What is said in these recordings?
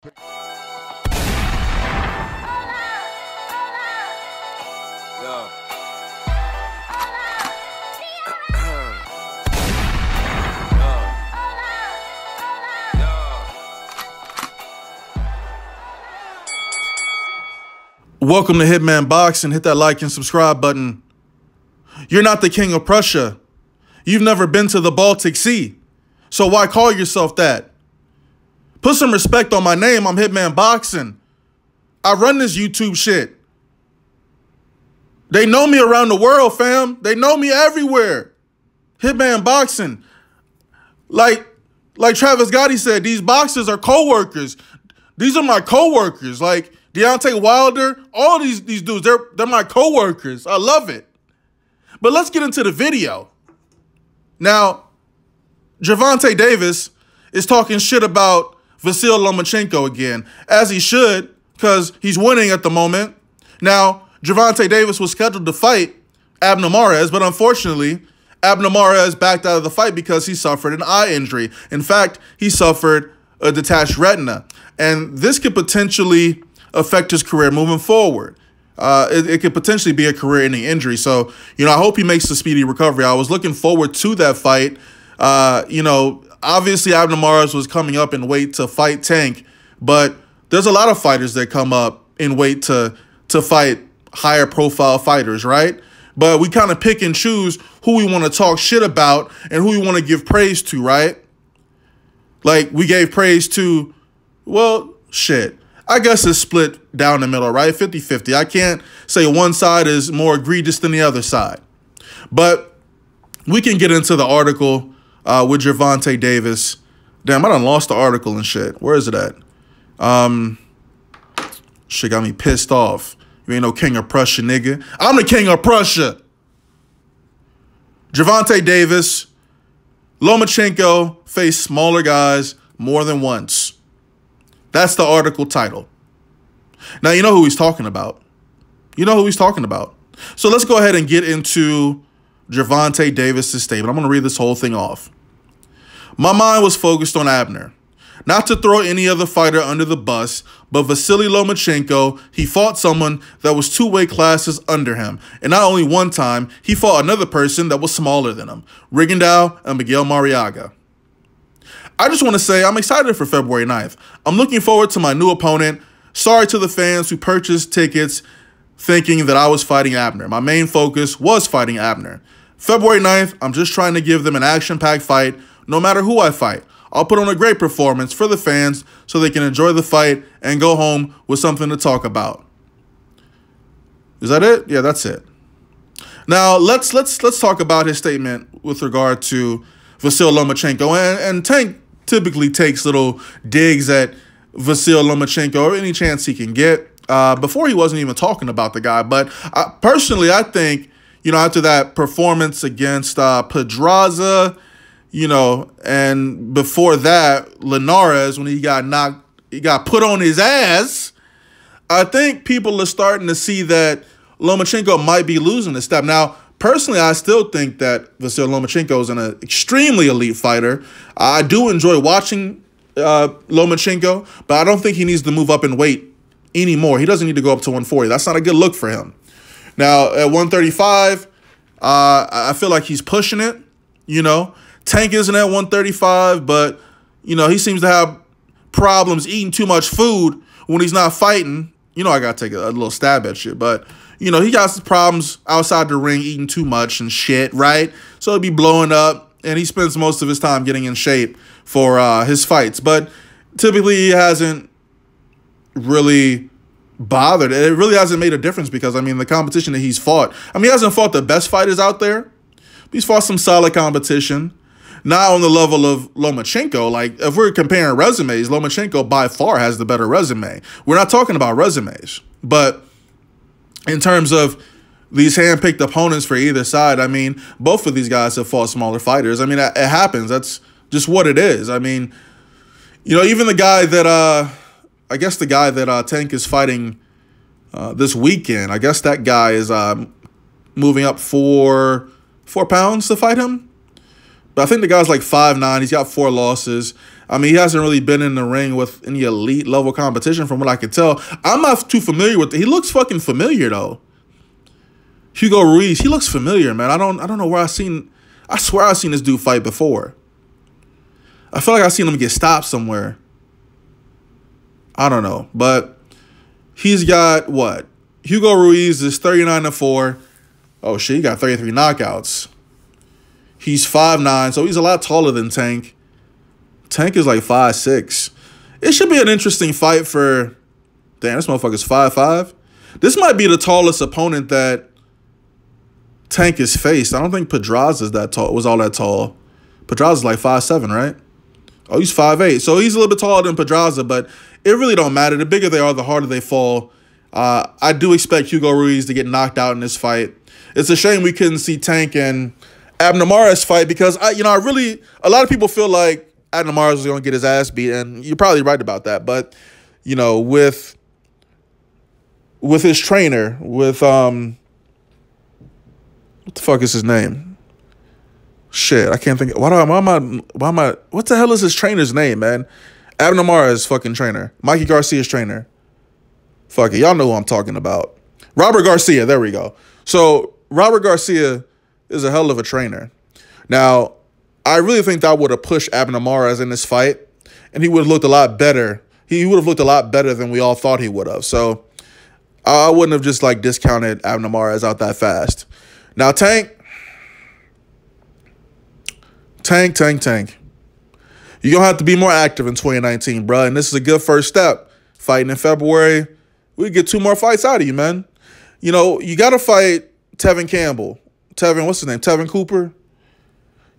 Welcome to Hitman Boxing. Hit that like and subscribe button. You're not the king of Prussia. You've never been to the Baltic Sea. So why call yourself that? Put some respect on my name. I'm Hitman Boxing. I run this YouTube shit. They know me around the world, fam. They know me everywhere. Hitman Boxing. Like Travis Gotti said, these boxers are co-workers. These are my co-workers. Like Deontay Wilder, all these dudes, they're my co-workers. I love it. But let's get into the video. Now, Gervonta Davis is talking shit about Vasiliy Lomachenko again, as he should, because he's winning at the moment. Now, Gervonta Davis was scheduled to fight ABNER, but unfortunately, ABNER backed out of the fight because he suffered an eye injury. In fact, he suffered a detached retina. And this could potentially affect his career moving forward. It could potentially be a career-ending injury. So, I hope he makes a speedy recovery. I was looking forward to that fight. Obviously ABNER was coming up in weight to fight Tank, but there's a lot of fighters that come up in weight to fight higher profile fighters, right? But we kind of pick and choose who we want to talk shit about and who we want to give praise to, right? Like we gave praise to, well, shit. I guess it's split down the middle, right? 50-50. I can't say one side is more egregious than the other side. But we can get into the article with Gervonta Davis. Damn, I done lost the article and shit. Where is it at? Shit got me pissed off. You ain't no king of Prussia, nigga. I'm the king of Prussia. Gervonta Davis, Lomachenko faced smaller guys more than once. That's the article title. Now, you know who he's talking about. You know who he's talking about. So let's go ahead and get into Gervonta Davis' statement. I'm going to read this whole thing off. My mind was focused on ABNER. Not to throw any other fighter under the bus, but Vasiliy Lomachenko, he fought someone that was 2 weight classes under him. And not only one time, he fought another person that was smaller than him, Rigondeaux and Miguel Marriaga. I just want to say I'm excited for February 9th. I'm looking forward to my new opponent. Sorry to the fans who purchased tickets thinking that I was fighting ABNER. My main focus was fighting ABNER. February 9th, I'm just trying to give them an action-packed fight no matter who I fight. I'll put on a great performance for the fans so they can enjoy the fight and go home with something to talk about. Is that it? Yeah, that's it. Now, let's talk about his statement with regard to Vasiliy Lomachenko. And Tank typically takes little digs at Vasiliy Lomachenko or any chance he can get. Before he wasn't even talking about the guy. But personally, I think, after that performance against Pedraza, and before that, Linares, when he got put on his ass, I think people are starting to see that Lomachenko might be losing a step. Now, personally, I still think that Vasiliy Lomachenko is an extremely elite fighter. I do enjoy watching Lomachenko, but I don't think he needs to move up in weight anymore. He doesn't need to go up to 140. That's not a good look for him. Now, at 135, I feel like he's pushing it, Tank isn't at 135, but, he seems to have problems eating too much food when he's not fighting. I got to take a little stab at shit, but, he got some problems outside the ring eating too much and shit, right? So he'll be blowing up, and he spends most of his time getting in shape for his fights. But typically he hasn't really bothered. It really hasn't made a difference because, the competition that he's fought, he hasn't fought the best fighters out there. He's fought some solid competition. Not on the level of Lomachenko. Like, if we're comparing resumes, Lomachenko by far has the better resume. We're not talking about resumes. But in terms of these hand-picked opponents for either side, both of these guys have fought smaller fighters. It happens. That's just what it is. Even the guy that, I guess the guy that Tank is fighting this weekend, I guess that guy is moving up 4 pounds to fight him. But I think the guy's like 5'9". He's got 4 losses. I mean, he hasn't really been in the ring with any elite level competition from what I could tell. I'm not too familiar with it. He looks fucking familiar though. Hugo Ruiz, he looks familiar, man. I don't know where I swear I've seen this dude fight before. I feel like I've seen him get stopped somewhere. I don't know. But he's got what? Hugo Ruiz is 39-4. Oh shit, he got 33 knockouts. He's 5'9", so he's a lot taller than Tank. Tank is like 5'6". It should be an interesting fight for... Damn, this motherfucker's 5'5". This might be the tallest opponent that Tank has faced. I don't think Pedraza was all that tall. Pedraza's like 5'7", right? Oh, he's 5'8". So he's a little bit taller than Pedraza, but it really don't matter. The bigger they are, the harder they fall. I do expect Hugo Ruiz to get knocked out in this fight. It's a shame we couldn't see Tank and Abner Mares fight because a lot of people feel like Abner Mares was going to get his ass beat, and you're probably right about that. But with his trainer, with what the fuck is his name? Shit, I can't think. Why am I? What the hell is his trainer's name, man? Abner Mares' fucking trainer, Mikey Garcia's trainer. Fuck it, y'all know who I'm talking about. Robert Garcia. There we go. So Robert Garcia is a hell of a trainer. Now, I really think that would have pushed Abner Mares in this fight, and he would have looked a lot better. He would have looked a lot better than we all thought he would have. So I wouldn't have just like discounted Abner Mares out that fast. Now, Tank. You're going to have to be more active in 2019, bro. And this is a good first step. Fighting in February, we get 2 more fights out of you, man. You got to fight Tevin Campbell. What's his name? Tevin Cooper.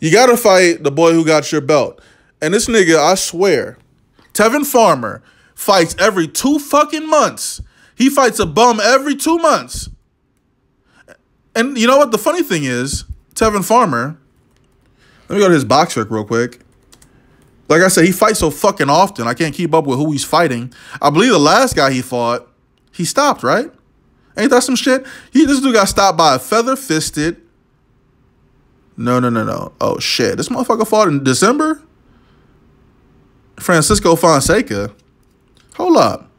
You got to fight the boy who got your belt. And this nigga, I swear, Tevin Farmer fights every 2 fucking months. He fights a bum every 2 months. And you know what? The funny thing is, Tevin Farmer, let me go to his box rec real quick. Like I said, he fights so fucking often, I can't keep up with who he's fighting. I believe the last guy he fought, he stopped, right? Ain't that some shit? This dude got stopped by a feather-fisted. No. Oh, shit. This motherfucker fought in December? Francisco Fonseca. Hold up.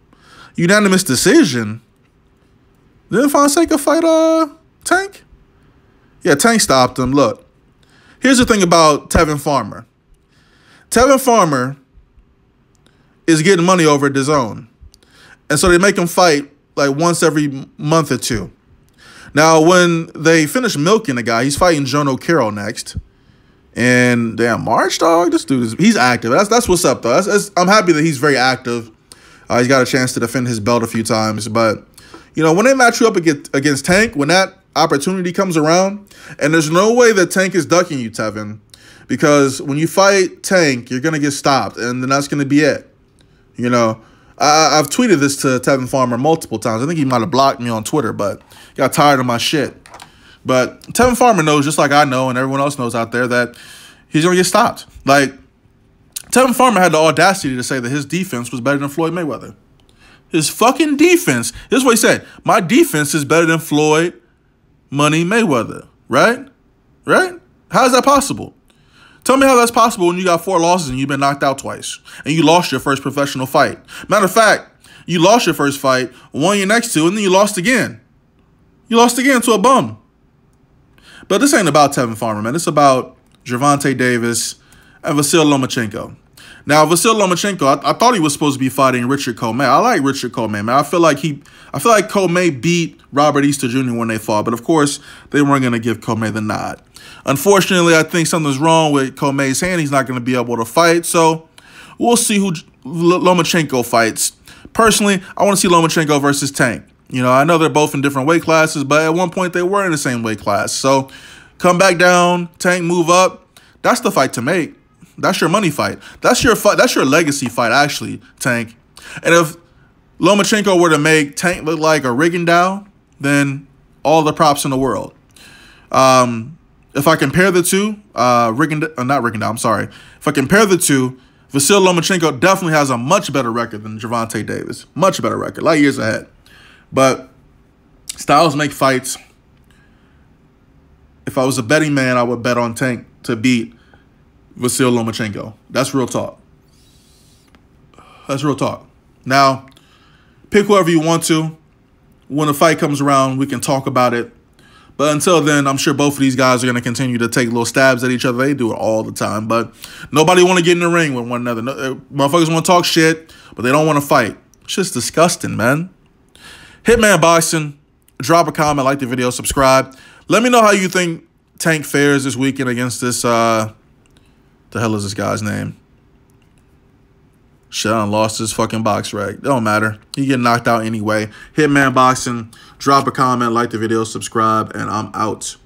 Unanimous decision. Didn't Fonseca fight Tank? Yeah, Tank stopped him. Look. Here's the thing about Tevin Farmer. Tevin Farmer is getting money over at DAZN. And so they make him fight like once every month or 2. Now, when they finish milking the guy, he's fighting John O'Carroll next. And damn, March, dog, this dude he's active. That's what's up, though. I'm happy that he's very active. He's got a chance to defend his belt a few times. But, when they match you up against Tank, when that opportunity comes around, and there's no way that Tank is ducking you, Tevin, because when you fight Tank, you're going to get stopped, and then that's going to be it. I've tweeted this to Tevin Farmer multiple times. I think he might have blocked me on Twitter, but got tired of my shit. But Tevin Farmer knows, just like I know and everyone else knows out there, that he's going to get stopped. Like, Tevin Farmer had the audacity to say that his defense was better than Floyd Mayweather. His fucking defense. This is what he said. My defense is better than Floyd Money Mayweather. Right? Right? How is that possible? Tell me how that's possible when you got 4 losses and you've been knocked out twice. And you lost your first professional fight. Matter of fact, you lost your first fight, won your next 2, and then you lost again. You lost again to a bum. But this ain't about Tevin Farmer, man. It's about Gervonta Davis and Vasiliy Lomachenko. Now, Vasiliy Lomachenko, I thought he was supposed to be fighting Richard Commey. I like Richard Commey, man. I feel like Commey beat Robert Easter Jr. when they fought. But, of course, they weren't going to give Commey the nod. Unfortunately, I think something's wrong with Commey's hand. He's not going to be able to fight. So we'll see who Lomachenko fights. Personally, I want to see Lomachenko versus Tank. I know they're both in different weight classes, but at one point they were in the same weight class. So come back down, Tank move up. That's the fight to make. That's your money fight. That's your fight. That's your legacy fight, actually, Tank. And if Lomachenko were to make Tank look like a Rigondeaux, then all the props in the world. If I compare the two, not Rigondeaux, I'm sorry. If I compare the two, Vasiliy Lomachenko definitely has a much better record than Gervonta Davis. Much better record, light years ahead. But styles make fights. If I was a betting man, I would bet on Tank to beat Vasiliy Lomachenko. That's real talk. That's real talk. Now, pick whoever you want to. When the fight comes around, we can talk about it. But until then, I'm sure both of these guys are going to continue to take little stabs at each other. They do it all the time. But nobody want to get in the ring with one another. Motherfuckers want to talk shit, but they don't want to fight. It's just disgusting, man. Hitman Boxing. Drop a comment, like the video, subscribe. Let me know how you think Tank fares this weekend against this, the hell is this guy's name? Shit, I lost his fucking box rag. Don't matter. He get knocked out anyway. Hitman Boxing. Drop a comment, like the video, subscribe, and I'm out.